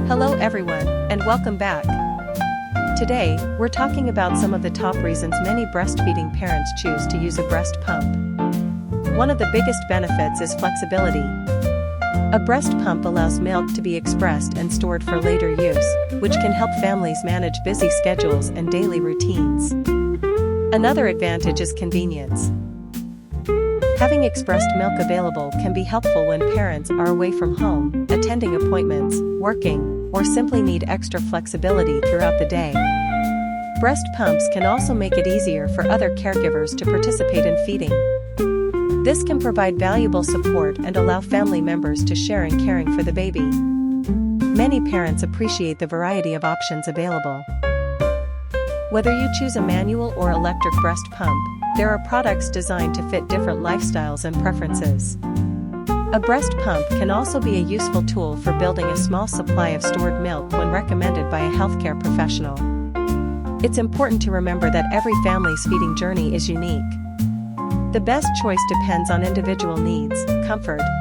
Hello everyone, and welcome back. Today, we're talking about some of the top reasons many breastfeeding parents choose to use a breast pump. One of the biggest benefits is flexibility. A breast pump allows milk to be expressed and stored for later use, which can help families manage busy schedules and daily routines. Another advantage is convenience. Having expressed milk available can be helpful when parents are away from home, attending appointments, working, or simply need extra flexibility throughout the day. Breast pumps can also make it easier for other caregivers to participate in feeding. This can provide valuable support and allow family members to share in caring for the baby. Many parents appreciate the variety of options available. Whether you choose a manual or electric breast pump, there are products designed to fit different lifestyles and preferences. A breast pump can also be a useful tool for building a small supply of stored milk when recommended by a healthcare professional. It's important to remember that every family's feeding journey is unique. The best choice depends on individual needs, comfort,